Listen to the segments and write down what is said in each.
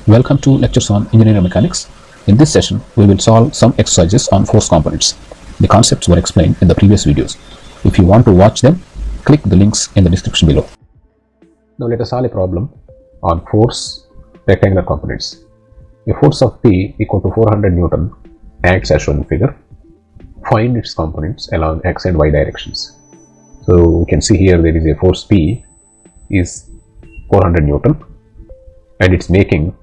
Welcome to lectures on engineering mechanics. In this session, we will solve some exercises on force components. The concepts were explained in the previous videos. If you want to watch them, click the links in the description below. Now let us solve a problem on force rectangular components. A force of P equal to 400 Newton acts as shown in figure. Find its components along x and y directions. So we can see here there is a force P is 400 Newton and it's making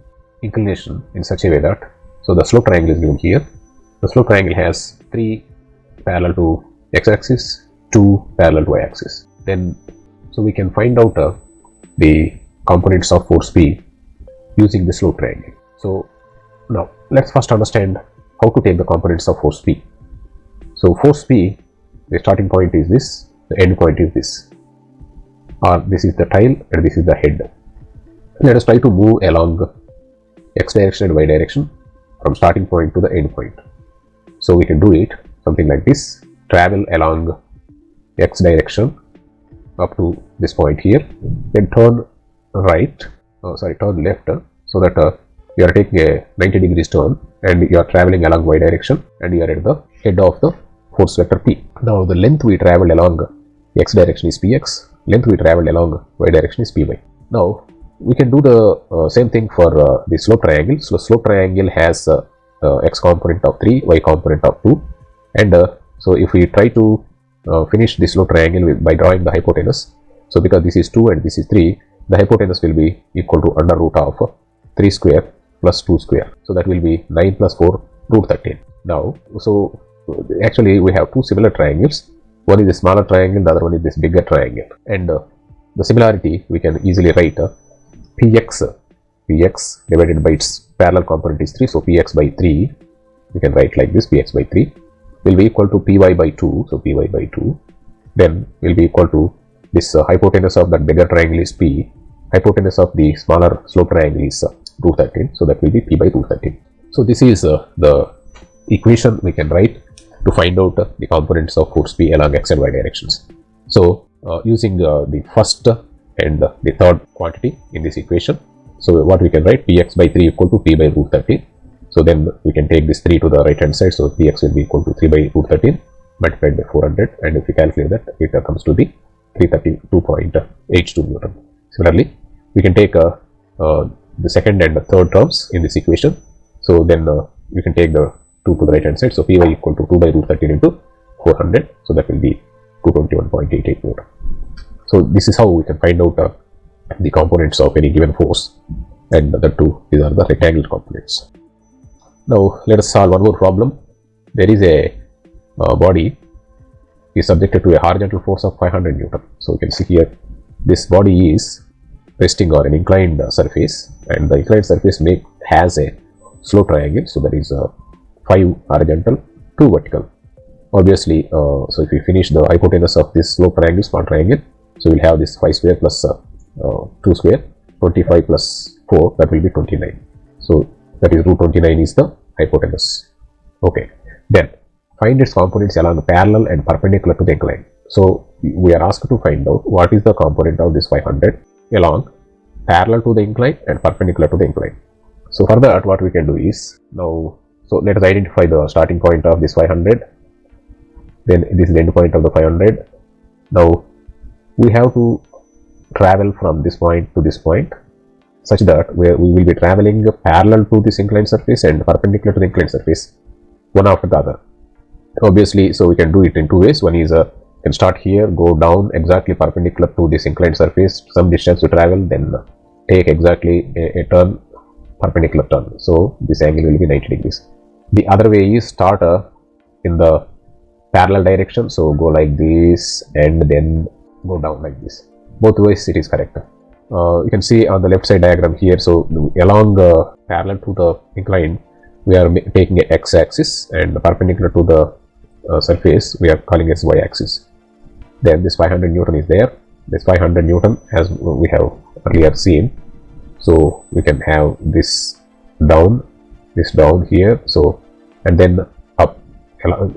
inclination in such a way that, so the slope triangle is given here. The slope triangle has 3 parallel to x-axis, 2 parallel to y-axis. Then, so we can find out the components of force P using the slope triangle. So now let's first understand how to take the components of force P. So force P, the starting point is this, the end point is this, or this is the tail and this is the head. Let us try to move along x direction and y direction from starting point to the end point. So we can do it something like this: travel along x direction up to this point here, then turn turn left, so that you are taking a 90 degrees turn and you are traveling along y direction and you are at the head of the force vector P. Now the length we traveled along x direction is Px, length we traveled along y direction is Py. Now we can do the same thing for the slope triangle. So slope triangle has x component of 3, y component of 2, and so if we try to finish the slope triangle by drawing the hypotenuse, so because this is 2 and this is 3, the hypotenuse will be equal to under root of 3 square plus 2 square, so that will be 9 plus 4 root 13. Now, so actually we have two similar triangles. One is a smaller triangle, the other one is this bigger triangle, and the similarity we can easily write Px divided by its parallel component is 3, so Px by 3, we can write like this: Px by 3 will be equal to Py by 2, so Py by 2, then will be equal to this hypotenuse of that bigger triangle is P, hypotenuse of the smaller slope triangle is root 13, so that will be P by root 13. So this is the equation we can write to find out the components of force P along x and y directions. So using the first and the third quantity in this equation, so what we can write: Px by 3 equal to P by root 13. So then we can take this 3 to the right hand side, so Px will be equal to 3 by root 13 multiplied by 400, and if we calculate that, it comes to the 332.82 Newton. Similarly, we can take the second and the third terms in this equation, so then we can take the 2 to the right hand side, so Py equal to 2 by root 13 into 400, so that will be 221.88 Newton. So this is how we can find out the components of any given force, and the two, these are the rectangular components. Now let us solve one more problem. There is a body is subjected to a horizontal force of 500 Newton. So you can see here this body is resting on an inclined surface, and the inclined surface has a slope triangle. So that is 5 horizontal, 2 vertical. Obviously, so if we finish the hypotenuse of this slope triangle, small triangle, so we'll have this 5 square plus 2 square, 25 plus 4, that will be 29. So that is root 29 is the hypotenuse. Okay, then find its components along parallel and perpendicular to the incline. So we are asked to find out what is the component of this 500 along parallel to the incline and perpendicular to the incline. So for that, what we can do is, now, so let us identify the starting point of this 500, then this is the end point of the 500. Now we have to travel from this point to this point, such that we will be traveling parallel to this inclined surface and perpendicular to the inclined surface, one after the other. Obviously, so we can do it in two ways. One is can start here, go down exactly perpendicular to this inclined surface, some distance to travel, then take exactly a turn, perpendicular turn. So this angle will be 90 degrees. The other way is start in the parallel direction, so go like this and then go down like this. Both ways it is correct. You can see on the left side diagram here, so along parallel to the incline we are taking a x-axis, and perpendicular to the surface we are calling as y-axis. Then this 500 Newton is there, this 500 Newton as we have earlier seen, so we can have this down here, so and then up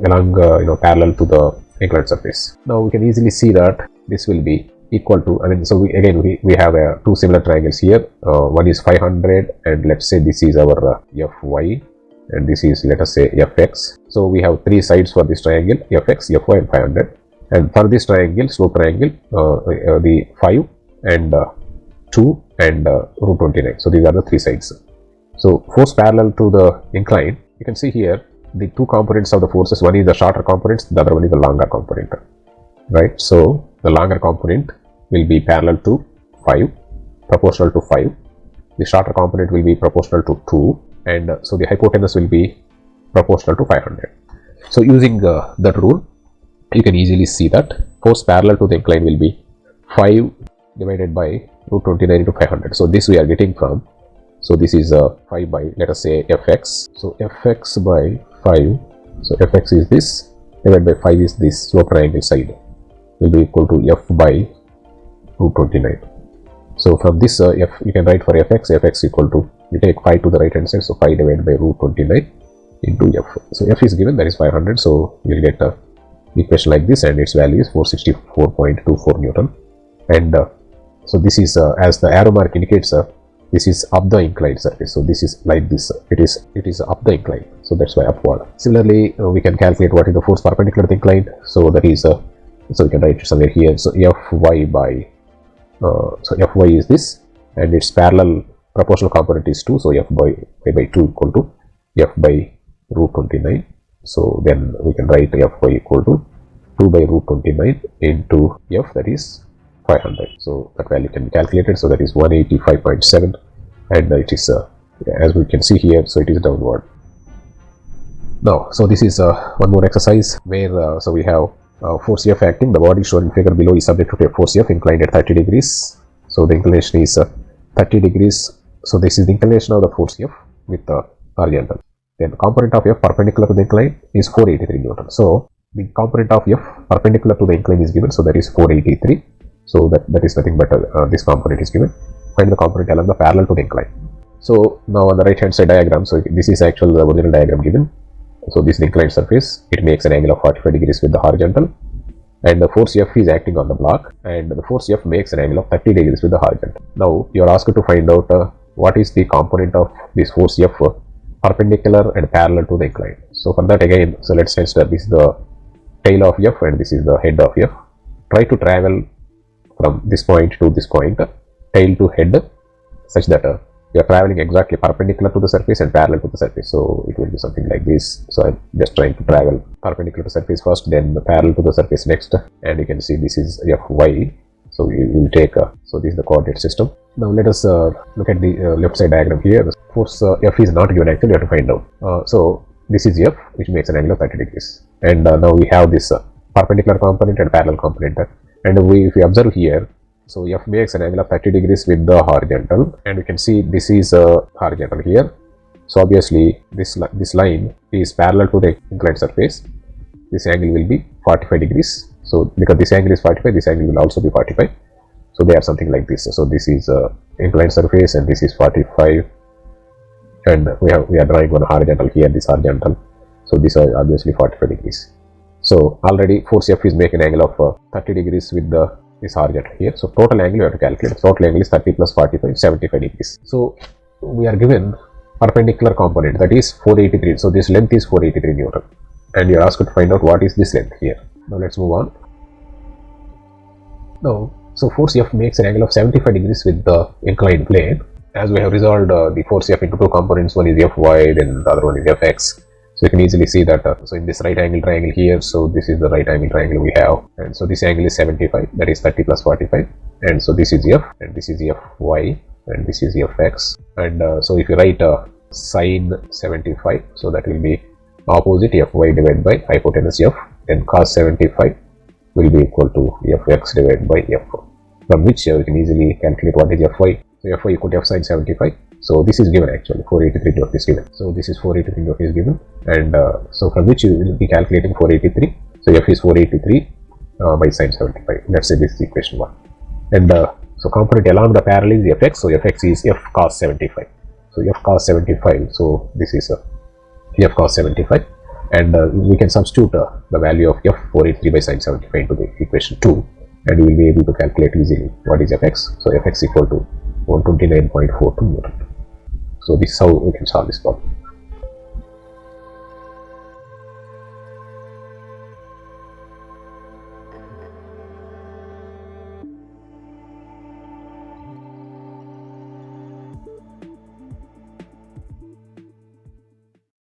along parallel to the inclined surface. Now we can easily see that this will be equal to, I mean, so we have two similar triangles here. One is 500, and let's say this is our fy, and this is, let us say, fx. So we have three sides for this triangle, fx, fy, and 500. And for this triangle, slope triangle, the 5 and 2 and root 29. So these are the three sides. So force parallel to the incline, you can see here the two components of the forces. One is the shorter component, the other one is the longer component, right? So the longer component will be parallel to 5, proportional to 5. The shorter component will be proportional to 2, and so the hypotenuse will be proportional to 500. So using that rule, you can easily see that force parallel to the incline will be 5 divided by root 29 into 500. So this we are getting from, so this is 5 by, let us say, fx. So fx by 5, so fx is this, divided by 5 is this slope triangle side, will be equal to f by root 29. So from this f, you can write for fx equal to, you take 5 to the right hand side, so 5 divided by root 29 into f. So f is given, that is 500, so you will get a equation like this, and its value is 464.24 Newton. And so this is, as the arrow mark indicates, this is up the inclined surface. So this is like this, it is up the incline, so that's why upward. Similarly, we can calculate what is the force perpendicular to the incline. So that is, so we can write it somewhere here. So fy by, so fy is this, and its parallel proportional component is 2. So f by 2 equal to f by root 29. So then we can write fy equal to 2 by root 29 into f, that is 500. So that value can be calculated. So that is 185.7, and it is, as we can see here, so it is downward. Now, so this is one more exercise where, so we have force F acting. The body shown in figure below is subject to a force F inclined at 30 degrees. So the inclination is 30 degrees. So this is the inclination of the force F with the horizontal. Then the component of F perpendicular to the incline is 483 Newton. So the component of F perpendicular to the incline is given. So that is 483. So that is nothing but this component is given. Find the component along the parallel to the incline. So now on the right hand side diagram, so this is actually the original diagram given. So this is the inclined surface. It makes an angle of 45 degrees with the horizontal, and the force F is acting on the block, and the force F makes an angle of 30 degrees with the horizontal. Now you are asked to find out what is the component of this force F perpendicular and parallel to the incline. So for that, again, so let's consider this is the tail of F and this is the head of F. Try to travel from this point to this point, tail to head, such that you are traveling exactly perpendicular to the surface and parallel to the surface. So it will be something like this. So I'm just trying to travel perpendicular to the surface first, then parallel to the surface next, and you can see this is Fy. So you will take, so this is the coordinate system. Now let us look at the left side diagram here. The force F is not given actually, you have to find out. So this is F, which makes an angle of 30 degrees. And now we have this perpendicular component and parallel component. And if we observe here, so F makes an angle of 30 degrees with the horizontal, and we can see this is horizontal here. So obviously this line is parallel to the inclined surface. This angle will be 45 degrees. So because this angle is 45, this angle will also be 45. So they are something like this. So this is inclined surface, and this is 45, and we are drawing one horizontal here. This horizontal. So this is obviously 45 degrees. So already force F is making an angle of 30 degrees with this horizontal here. So total angle you have to calculate. Total angle is 30 plus 45, 75 degrees. So we are given perpendicular component, that is 483. So this length is 483 Newton, and you are asked to find out what is this length here. Now let's move on. Now, so force F makes an angle of 75 degrees with the inclined plane. As we have resolved the force F into two components, one is Fy, then the other one is Fx. So you can easily see that, so in this right angle triangle here, so this is the right angle triangle we have, and so this angle is 75, that is 30 plus 45, and so this is F, and this is Fy, and this is Fx, and so if you write sine 75, so that will be opposite Fy divided by hypotenuse F, then cos 75 will be equal to Fx divided by F, from which you can easily calculate what is Fy. So Fy equal to F sine 75. So this is given actually, 483 Newton is given. So this is 483 Newton is given, and so from which you will be calculating 483. So F is 483 by sine 75. Let's say this is equation 1. And so component along the parallel is Fx. So Fx is F cos 75. So F cos 75. So this is F cos 75, and we can substitute the value of F 483 by sine 75 into the equation 2, and you will be able to calculate easily what is Fx. So Fx equal to 129.42 Newton. So this is how we can solve this problem.